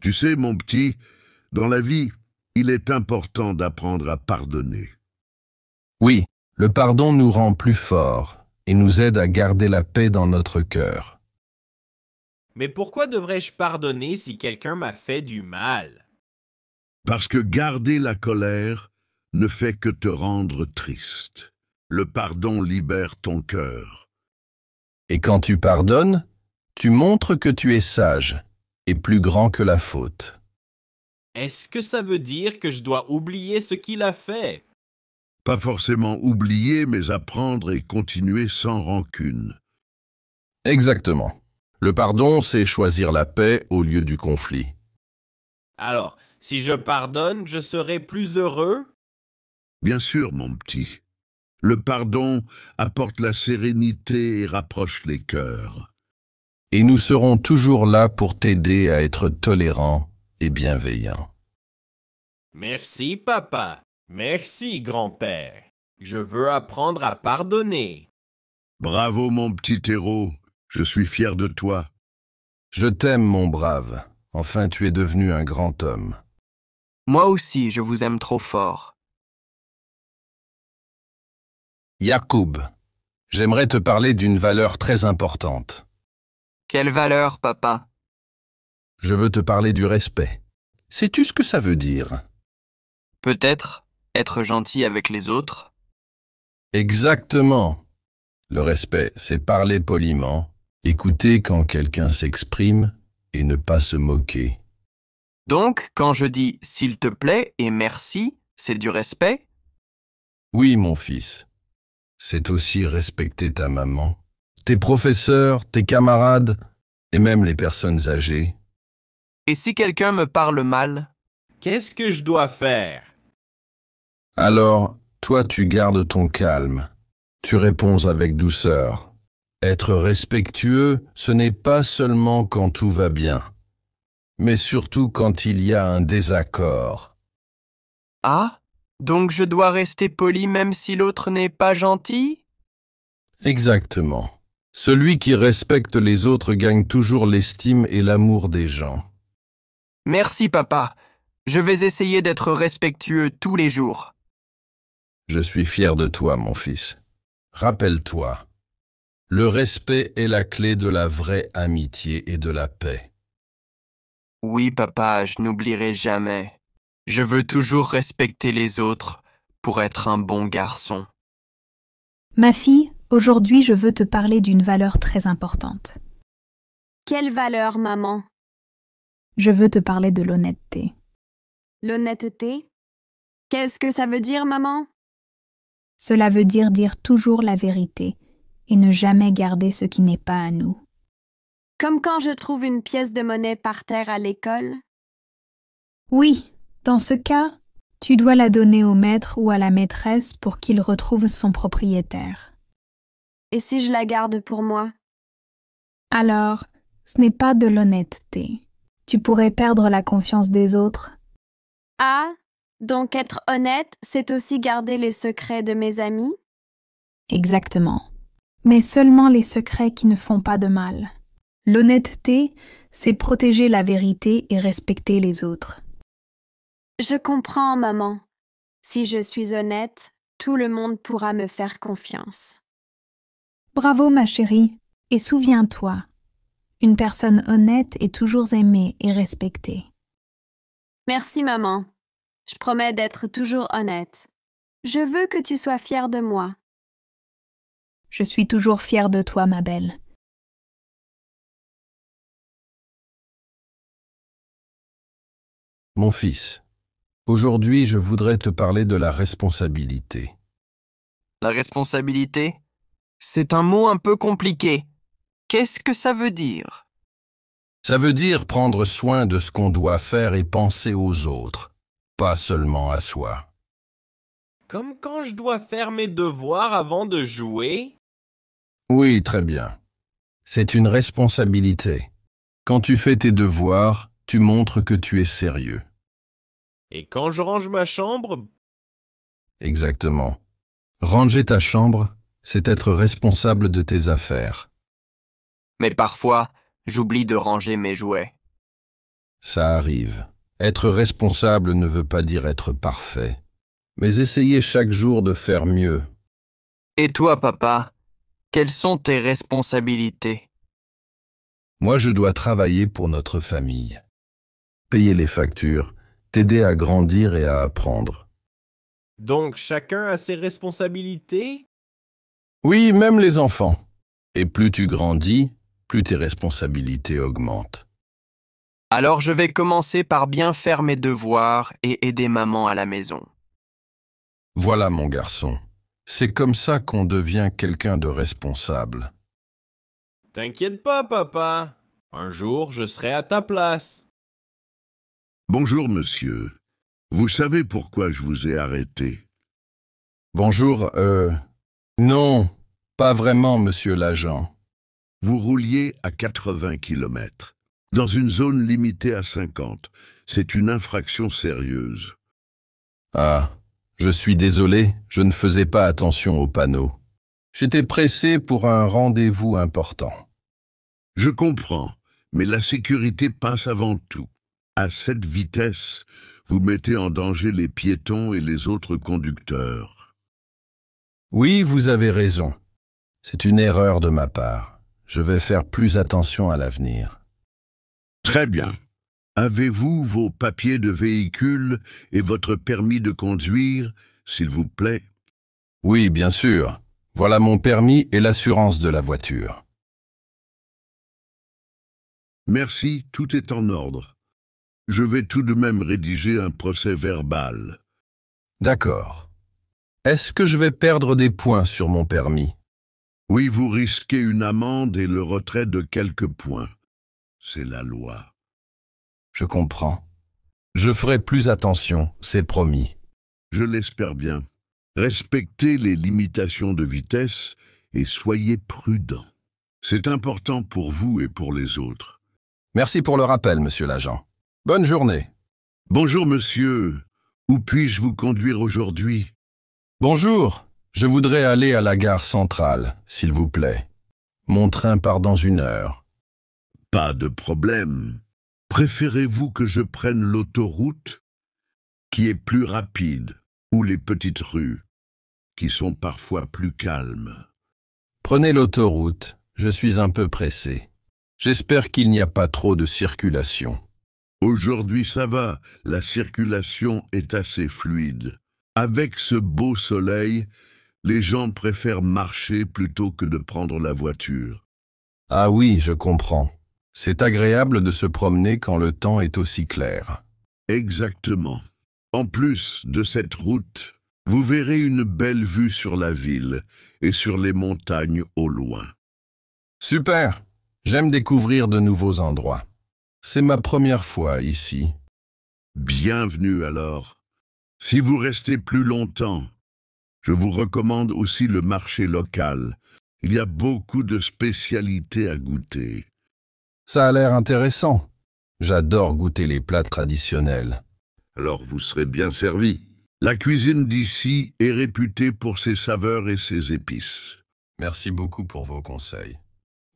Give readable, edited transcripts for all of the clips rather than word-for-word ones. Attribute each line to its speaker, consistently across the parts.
Speaker 1: Tu sais, mon petit, dans la vie, il est important d'apprendre à pardonner.
Speaker 2: Oui, le pardon nous rend plus forts et nous aide à garder la paix dans notre cœur.
Speaker 3: Mais pourquoi devrais-je pardonner si quelqu'un m'a fait du mal?
Speaker 1: Parce que garder la colère ne fait que te rendre triste. Le pardon libère ton cœur.
Speaker 2: Et quand tu pardonnes, tu montres que tu es sage et plus grand que la faute.
Speaker 3: Est-ce que ça veut dire que je dois oublier ce qu'il a fait?
Speaker 1: Pas forcément oublier, mais apprendre et continuer sans rancune.
Speaker 2: Exactement. Le pardon, c'est choisir la paix au lieu du conflit.
Speaker 3: Alors, si je pardonne, je serai plus heureux?
Speaker 1: Bien sûr, mon petit. Le pardon apporte la sérénité et rapproche les cœurs.
Speaker 2: Et nous serons toujours là pour t'aider à être tolérant et bienveillant.
Speaker 3: Merci, papa. Merci, grand-père. Je veux apprendre à pardonner.
Speaker 1: Bravo, mon petit héros. Je suis fier de toi.
Speaker 2: Je t'aime, mon brave. Enfin, tu es devenu un grand homme.
Speaker 4: Moi aussi, je vous aime trop fort.
Speaker 2: Yacoub, j'aimerais te parler d'une valeur très importante.
Speaker 4: Quelle valeur, papa?
Speaker 2: Je veux te parler du respect. Sais-tu ce que ça veut dire?
Speaker 4: Peut-être être gentil avec les autres?
Speaker 2: Exactement. Le respect, c'est parler poliment, écouter quand quelqu'un s'exprime et ne pas se moquer.
Speaker 4: Donc, quand je dis « s'il te plaît » et « merci », c'est du respect?
Speaker 2: Oui, mon fils. C'est aussi respecter ta maman, tes professeurs, tes camarades et même les personnes âgées.
Speaker 4: Et si quelqu'un me parle mal?
Speaker 3: Qu'est-ce que je dois faire?
Speaker 2: Alors, toi, tu gardes ton calme. Tu réponds avec douceur. Être respectueux, ce n'est pas seulement quand tout va bien, mais surtout quand il y a un désaccord.
Speaker 4: Ah? Donc je dois rester poli même si l'autre n'est pas gentil?
Speaker 2: Exactement. Celui qui respecte les autres gagne toujours l'estime et l'amour des gens.
Speaker 4: Merci, papa. Je vais essayer d'être respectueux tous les jours.
Speaker 2: Je suis fier de toi, mon fils. Rappelle-toi, le respect est la clé de la vraie amitié et de la paix.
Speaker 4: Oui, papa, je n'oublierai jamais. Je veux toujours respecter les autres pour être un bon garçon.
Speaker 5: Ma fille, aujourd'hui je veux te parler d'une valeur très importante.
Speaker 6: Quelle valeur, maman?
Speaker 5: Je veux te parler de l'honnêteté.
Speaker 6: L'honnêteté? Qu'est-ce que ça veut dire, maman?
Speaker 5: Cela veut dire toujours la vérité et ne jamais garder ce qui n'est pas à nous.
Speaker 6: Comme quand je trouve une pièce de monnaie par terre à l'école?
Speaker 5: Oui, dans ce cas, tu dois la donner au maître ou à la maîtresse pour qu'il retrouve son propriétaire.
Speaker 6: Et si je la garde pour moi?
Speaker 5: Alors, ce n'est pas de l'honnêteté. Tu pourrais perdre la confiance des autres.
Speaker 6: Ah, donc être honnête, c'est aussi garder les secrets de mes amis?
Speaker 5: Exactement. Mais seulement les secrets qui ne font pas de mal. L'honnêteté, c'est protéger la vérité et respecter les autres.
Speaker 6: Je comprends, maman. Si je suis honnête, tout le monde pourra me faire confiance.
Speaker 5: Bravo, ma chérie. Et souviens-toi, une personne honnête est toujours aimée et respectée.
Speaker 6: Merci, maman. Je promets d'être toujours honnête. Je veux que tu sois fière de moi.
Speaker 5: Je suis toujours fière de toi, ma belle.
Speaker 2: Mon fils, aujourd'hui je voudrais te parler de la responsabilité.
Speaker 4: La responsabilité? C'est un mot un peu compliqué. Qu'est-ce que ça veut dire?
Speaker 2: Ça veut dire prendre soin de ce qu'on doit faire et penser aux autres, pas seulement à soi.
Speaker 3: Comme quand je dois faire mes devoirs avant de jouer?
Speaker 2: Oui, très bien. C'est une responsabilité. Quand tu fais tes devoirs, tu montres que tu es sérieux.
Speaker 3: Et quand je range ma chambre?
Speaker 2: Exactement. Ranger ta chambre, c'est être responsable de tes affaires.
Speaker 4: Mais parfois, j'oublie de ranger mes jouets.
Speaker 2: Ça arrive. Être responsable ne veut pas dire être parfait. Mais essayez chaque jour de faire mieux.
Speaker 4: Et toi, papa, quelles sont tes responsabilités?
Speaker 2: Moi, je dois travailler pour notre famille. Payer les factures, t'aider à grandir et à apprendre.
Speaker 3: Donc chacun a ses responsabilités?
Speaker 2: Oui, même les enfants. Et plus tu grandis, plus tes responsabilités augmentent.
Speaker 4: Alors je vais commencer par bien faire mes devoirs et aider maman à la maison.
Speaker 2: Voilà, mon garçon. C'est comme ça qu'on devient quelqu'un de responsable.
Speaker 3: T'inquiète pas, papa. Un jour, je serai à ta place.
Speaker 1: Bonjour, monsieur. Vous savez pourquoi je vous ai arrêté?
Speaker 2: Bonjour, non, pas vraiment, monsieur l'agent.
Speaker 1: Vous rouliez à 80 km, dans une zone limitée à 50. C'est une infraction sérieuse.
Speaker 2: Ah, je suis désolé, je ne faisais pas attention aux panneaux. J'étais pressé pour un rendez-vous important.
Speaker 1: Je comprends, mais la sécurité passe avant tout. À cette vitesse, vous mettez en danger les piétons et les autres conducteurs.
Speaker 2: Oui, vous avez raison. C'est une erreur de ma part. Je vais faire plus attention à l'avenir.
Speaker 1: Très bien. Avez-vous vos papiers de véhicule et votre permis de conduire, s'il vous plaît?
Speaker 2: Oui, bien sûr. Voilà mon permis et l'assurance de la voiture.
Speaker 1: Merci, tout est en ordre. Je vais tout de même rédiger un procès verbal.
Speaker 2: D'accord. Est-ce que je vais perdre des points sur mon permis?
Speaker 1: Oui, vous risquez une amende et le retrait de quelques points. C'est la loi.
Speaker 2: Je comprends. Je ferai plus attention, c'est promis.
Speaker 1: Je l'espère bien. Respectez les limitations de vitesse et soyez prudent. C'est important pour vous et pour les autres.
Speaker 2: Merci pour le rappel, monsieur l'agent. Bonne journée.
Speaker 1: Bonjour, monsieur. Où puis-je vous conduire aujourd'hui?
Speaker 2: Bonjour. Je voudrais aller à la gare centrale, s'il vous plaît. Mon train part dans 1 heure.
Speaker 1: Pas de problème. Préférez-vous que je prenne l'autoroute, qui est plus rapide, ou les petites rues, qui sont parfois plus calmes?
Speaker 2: Prenez l'autoroute. Je suis un peu pressé. J'espère qu'il n'y a pas trop de circulation.
Speaker 1: Aujourd'hui, ça va. La circulation est assez fluide. Avec ce beau soleil, les gens préfèrent marcher plutôt que de prendre la voiture.
Speaker 2: Ah oui, je comprends. C'est agréable de se promener quand le temps est aussi clair.
Speaker 1: Exactement. En plus de cette route, vous verrez une belle vue sur la ville et sur les montagnes au loin.
Speaker 2: Super. J'aime découvrir de nouveaux endroits. C'est ma première fois ici.
Speaker 1: Bienvenue alors. Si vous restez plus longtemps, je vous recommande aussi le marché local. Il y a beaucoup de spécialités à goûter.
Speaker 2: Ça a l'air intéressant. J'adore goûter les plats traditionnels.
Speaker 1: Alors vous serez bien servi. La cuisine d'ici est réputée pour ses saveurs et ses épices.
Speaker 2: Merci beaucoup pour vos conseils.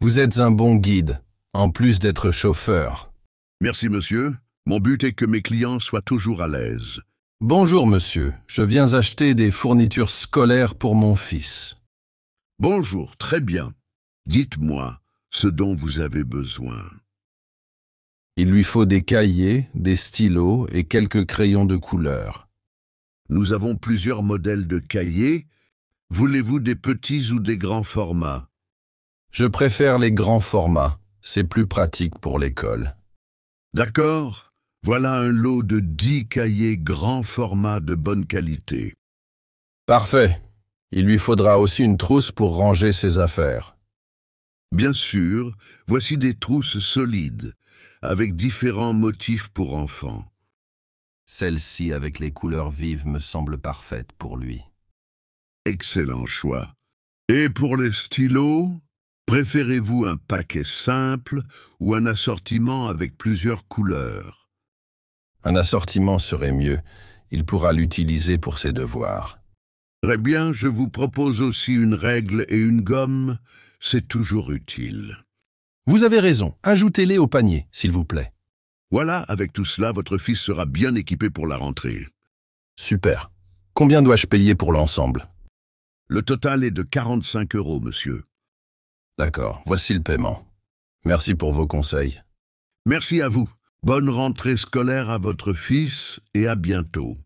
Speaker 2: Vous êtes un bon guide, en plus d'être chauffeur.
Speaker 1: Merci monsieur. Mon but est que mes clients soient toujours à l'aise.
Speaker 2: Bonjour monsieur, je viens acheter des fournitures scolaires pour mon fils.
Speaker 1: Bonjour, très bien. Dites-moi ce dont vous avez besoin.
Speaker 2: Il lui faut des cahiers, des stylos et quelques crayons de couleur.
Speaker 1: Nous avons plusieurs modèles de cahiers. Voulez-vous des petits ou des grands formats?
Speaker 2: Je préfère les grands formats, c'est plus pratique pour l'école.
Speaker 1: D'accord. Voilà un lot de 10 cahiers grand format de bonne qualité.
Speaker 2: Parfait. Il lui faudra aussi une trousse pour ranger ses affaires.
Speaker 1: Bien sûr, voici des trousses solides, avec différents motifs pour enfants.
Speaker 2: Celle-ci avec les couleurs vives me semble parfaite pour lui.
Speaker 1: Excellent choix. Et pour les stylos, préférez-vous un paquet simple ou un assortiment avec plusieurs couleurs?
Speaker 2: Un assortiment serait mieux. Il pourra l'utiliser pour ses devoirs.
Speaker 1: Très bien, je vous propose aussi une règle et une gomme. C'est toujours utile.
Speaker 2: Vous avez raison. Ajoutez-les au panier, s'il vous plaît.
Speaker 1: Voilà, avec tout cela, votre fils sera bien équipé pour la rentrée.
Speaker 2: Super. Combien dois-je payer pour l'ensemble?
Speaker 1: Le total est de 45 €, monsieur.
Speaker 2: D'accord, voici le paiement. Merci pour vos conseils.
Speaker 1: Merci à vous. Bonne rentrée scolaire à votre fils et à bientôt.